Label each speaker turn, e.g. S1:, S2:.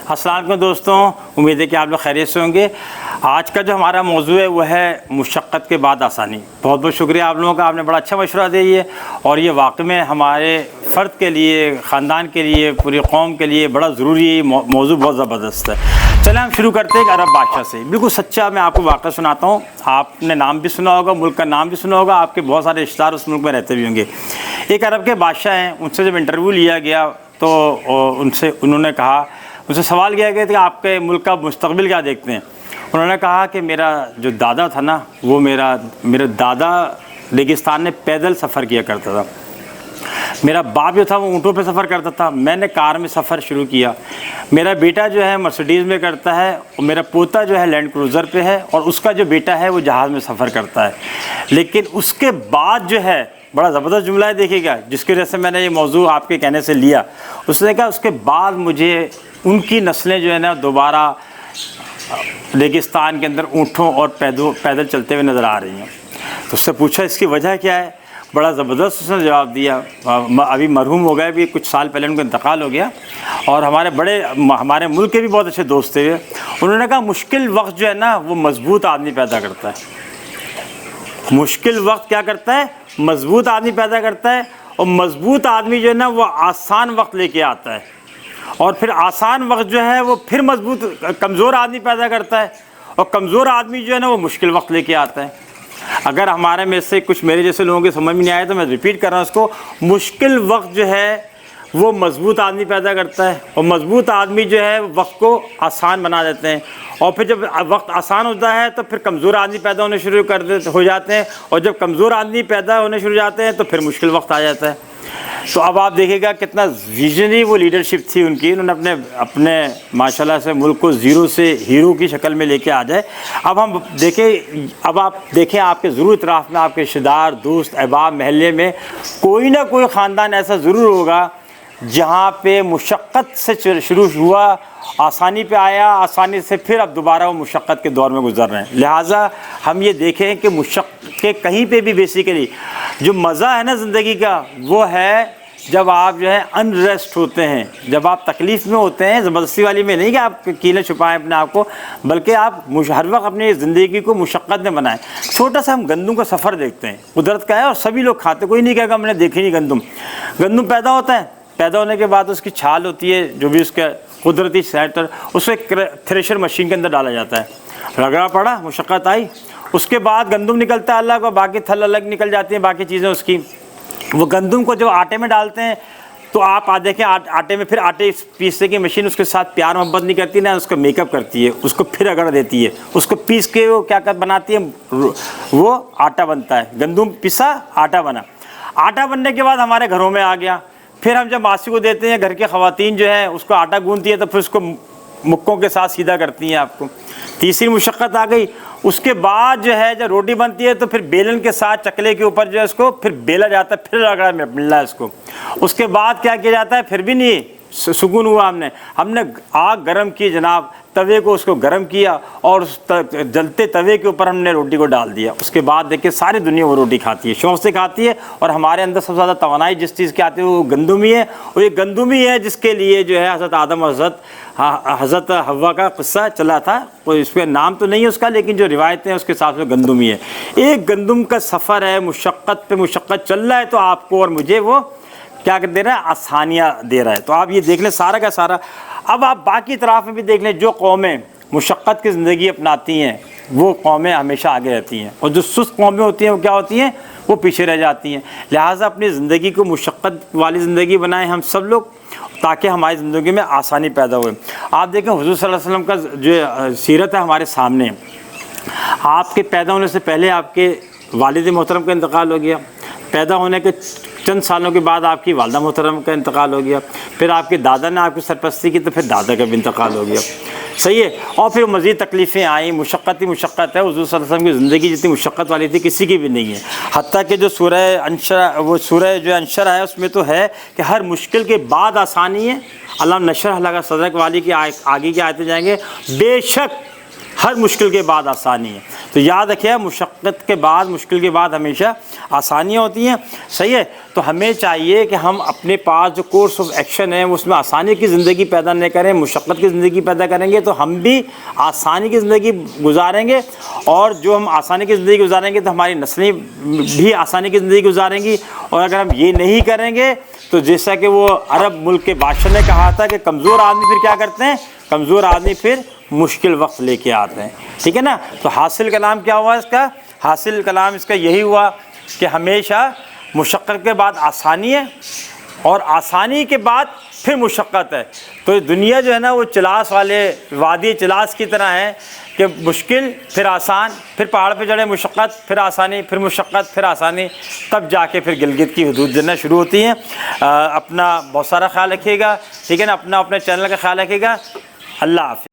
S1: السلام علیکم دوستوں، امید ہے کہ آپ لوگ خیریت سے ہوں گے۔ آج کا جو ہمارا موضوع ہے وہ ہے مشقت کے بعد آسانی۔ بہت بہت شکریہ آپ لوگوں کا، آپ نے بڑا اچھا مشورہ دیا ہے اور یہ واقعی میں ہمارے فرد کے لیے، خاندان کے لیے، پوری قوم کے لیے بڑا ضروری موضوع، بہت زبردست ہے۔ چلیں ہم شروع کرتے ہیں ایک عرب بادشاہ سے۔ بالکل سچا میں آپ کو واقعہ سناتا ہوں، آپ نے نام بھی سنا ہوگا، ملک کا نام بھی سنا ہوگا، آپ کے بہت سارے رشتہ دار اس ملک میں رہتے بھی ہوں گے۔ ایک عرب کے بادشاہ ہیں، ان سے جب انٹرویو لیا گیا تو انہوں نے کہا، ان سے سوال کیا گیا کہ آپ کے ملک کا مستقبل کیا دیکھتے ہیں؟ انہوں نے کہا کہ میرا جو دادا تھا نا، وہ میرا دادا ریگستان میں پیدل سفر کیا کرتا تھا، میرا باپ جو تھا وہ اونٹوں پہ سفر کرتا تھا، میں نے کار میں سفر شروع کیا، میرا بیٹا جو ہے مرسیڈیز میں کرتا ہے، اور میرا پوتا جو ہے لینڈ کروزر پہ ہے، اور اس کا جو بیٹا ہے وہ جہاز میں سفر کرتا ہے۔ لیکن اس کے بعد جو ہے، بڑا زبردست جملہ ہے، دیکھیے گا، جس کی وجہ سے میں نے یہ موضوع آپ کے کہنے سے لیا۔ اس نے کہا اس کے بعد مجھے ان کی نسلیں جو ہے نا دوبارہ ریگستان کے اندر اونٹوں اور پیدل چلتے ہوئے نظر آ رہی ہیں۔ تو اس سے پوچھا اس کی وجہ کیا ہے؟ بڑا زبردست اس نے جواب دیا، ابھی مرحوم ہو گئے، بھی کچھ سال پہلے ان کا انتقال ہو گیا، اور ہمارے ملک کے بھی بہت اچھے دوست تھے۔ انہوں نے کہا مشکل وقت جو ہے نا وہ مضبوط آدمی پیدا کرتا ہے۔ مشکل وقت کیا کرتا ہے؟ مضبوط آدمی پیدا کرتا ہے، اور مضبوط آدمی جو ہے نا وہ آسان وقت لے کے آتا ہے، اور پھر آسان وقت جو ہے وہ پھر مضبوط کمزور آدمی پیدا کرتا ہے، اور کمزور آدمی جو ہے نا وہ مشکل وقت لے کے آتا ہے۔ اگر ہمارے میں سے کچھ میرے جیسے لوگوں کے سمجھ میں نہیں آئے تو میں ریپیٹ کر رہا ہوں اس کو، مشکل وقت جو ہے وہ مضبوط آدمی پیدا کرتا ہے، اور مضبوط آدمی جو ہے وقت کو آسان بنا دیتے ہیں، اور پھر جب وقت آسان ہوتا ہے تو پھر کمزور آدمی پیدا ہونے شروع ہو جاتے ہیں، اور جب کمزور آدمی پیدا ہونے شروع ہو جاتے ہیں تو پھر مشکل وقت آ جاتا ہے۔ تو اب آپ دیکھیں گا کتنا ویژنری وہ لیڈرشپ تھی ان کی، انہوں نے اپنے ماشاءاللہ سے ملک کو زیرو سے ہیرو کی شکل میں لے کے آ جائے۔ اب آپ دیکھیں آپ کے ضرور اطراف میں آپ کے رشتہ دار، دوست، احباب، محلے میں کوئی نہ کوئی خاندان ایسا ضرور ہوگا جہاں پہ مشقت سے شروع ہوا، آسانی پہ آیا، آسانی سے پھر اب دوبارہ وہ مشقت کے دور میں گزر رہے ہیں۔ لہٰذا ہم یہ دیکھیں کہ مشقت کے کہیں پہ بھی بیسیکلی جو مزہ ہے نا زندگی کا، وہ ہے جب آپ جو ہے انریسٹ ہوتے ہیں، جب آپ تکلیف میں ہوتے ہیں، زبردستی والی میں نہیں کہ آپ کیلیں چھپائیں اپنے آپ کو، بلکہ آپ ہر وقت اپنی زندگی کو مشقت میں بنائیں۔ چھوٹا سا ہم گندم کا سفر دیکھتے ہیں، قدرت کا ہے اور سبھی لوگ کھاتے، کوئی نہیں کہے گا ہم نے دیکھی نہیں گندم پیدا ہوتا ہے، پیدا ہونے کے بعد اس کی چھال ہوتی ہے، جو بھی اس کا قدرتی سیٹر، اس کو ایک تھریشر مشین کے اندر ڈالا جاتا ہے، رگڑا پڑا، مشقت آئی، اس کے بعد گندم نکلتا ہے اللہ کو، باقی تھل الگ نکل جاتی ہیں، باقی چیزیں اس کی۔ وہ گندم کو جو آٹے میں ڈالتے ہیں تو آپ دیکھیں آٹے میں پھر آٹے پیسنے کی مشین اس کے ساتھ پیار محبت نہیں کرتی، نہ اس کو میک اپ کرتی ہے، اس کو پھر رگڑ دیتی ہے، اس کو پیس کے وہ کیا بناتی ہے، وہ آٹا بنتا ہے، گندم پسا آٹا بنا۔ آٹا بننے کے بعد ہمارے گھروں میں آ گیا، پھر ہم جب ماسی کو دیتے ہیں، گھر کے خواتین جو ہیں اس کو آٹا گوندتی ہے تو پھر اس کو مکوں کے ساتھ سیدھا کرتی ہیں آپ کو، تیسری مشقت آ گئی۔ اس کے بعد جو ہے جب روٹی بنتی ہے تو پھر بیلن کے ساتھ چکلے کے اوپر جو ہے اس کو پھر بیلا جاتا ہے، پھر رگڑا ملنا ہے اس کو۔ اس کے بعد کیا کیا جاتا ہے، پھر بھی نہیں سکون ہوا، ہم نے آگ گرم کی جناب، توے کو اس کو گرم کیا، اور اس جلتے توے کے اوپر ہم نے روٹی کو ڈال دیا۔ اس کے بعد دیکھیں ساری دنیا وہ روٹی کھاتی ہے، شوق سے کھاتی ہے، اور ہمارے اندر سب سے زیادہ توانائی جس چیز کی آتی ہے وہ گندم ہی ہے، اور یہ گندم ہی ہے جس کے لیے جو ہے حضرت آدم اور حضرت حوا کا قصہ چلا تھا، کوئی اس پہ نام تو نہیں ہے اس کا، لیکن جو روایتیں ہیں اس کے حساب سے گندم ہی ہے۔ ایک گندم کا سفر ہے، مشقت پہ مشقت چل رہا ہے، تو آپ کو اور مجھے وہ کیا دے رہا ہے، آسانیاں دے رہا ہے۔ تو آپ یہ دیکھ لیں سارا کا سارا۔ اب آپ باقی اطراف میں بھی دیکھ لیں، جو قومیں مشقت کی زندگی اپناتی ہیں وہ قومیں ہمیشہ آگے رہتی ہیں، اور جو سست قومیں ہوتی ہیں وہ کیا ہوتی ہیں، وہ پیچھے رہ جاتی ہیں۔ لہٰذا اپنی زندگی کو مشقت والی زندگی بنائیں ہم سب لوگ، تاکہ ہماری زندگی میں آسانی پیدا ہوئے۔ آپ دیکھیں حضور صلی اللہ علیہ وسلم کا جو سیرت ہے ہمارے سامنے، آپ کے پیدا ہونے سے پہلے آپ کے والد محترم کا انتقال ہو گیا، پیدا ہونے کے چند سالوں کے بعد آپ کی والدہ محترم کا انتقال ہو گیا، پھر آپ کے دادا نے آپ کی سرپرستی کی تو پھر دادا کا بھی انتقال ہو گیا، صحیح ہے، اور پھر مزید تکلیفیں آئیں، مشقت ہی مشقت ہے۔ حضور صلی اللہ علیہ وسلم کی زندگی جتنی مشقت والی تھی کسی کی بھی نہیں ہے، حتیٰ کہ جو سورہ انشر ہے اس میں تو ہے کہ ہر مشکل کے بعد آسانی ہے۔ علم نشرح لک صدرک والی کی آگے کی آیتیں جائیں گے، بے شک ہر مشکل کے بعد آسانی ہے. تو یاد رکھیے مشقت کے بعد مشکل کے بعد ہمیشہ آسانیاں ہوتی ہیں. صحیح ہے. تو ہمیں چاہیے کہ ہم اپنے پاس جو کورس آف ایکشن ہے اس میں آسانی کی زندگی پیدا نہیں کریں, مشقت کی زندگی پیدا کریں گے تو ہم بھی آسانی کی زندگی گزاریں گے, اور جو ہم آسانی کی زندگی گزاریں گے تو ہماری نسلیں بھی آسانی کی زندگی گزاریں گی. اور اگر ہم یہ نہیں کریں گے تو جیسا کہ وہ عرب ملک کے بادشاہ نے کہا تھا کہ کمزور آدمی پھر کیا کرتے ہیں, کمزور آدمی پھر مشکل وقت لے کے آتے ہیں. ٹھیک ہے نا. تو حاصل کلام کیا ہوا اس کا, حاصل کلام اس کا یہی ہوا کہ ہمیشہ مشقت کے بعد آسانی ہے اور آسانی کے بعد پھر مشقت ہے. تو دنیا جو ہے نا وہ چلاس والے وادی چلاس کی طرح ہے کہ مشکل پھر آسان, پھر پہاڑ پہ چڑھے مشقت پھر آسانی, پھر مشقت پھر آسانی, تب جا کے پھر گلگت کی حدود جننا شروع ہوتی ہیں. اپنا بہت سارا خیال رکھیے گا. ٹھیک ہے نا. اپنا اپنے چینل کا خیال رکھیے گا. اللہ حافظ.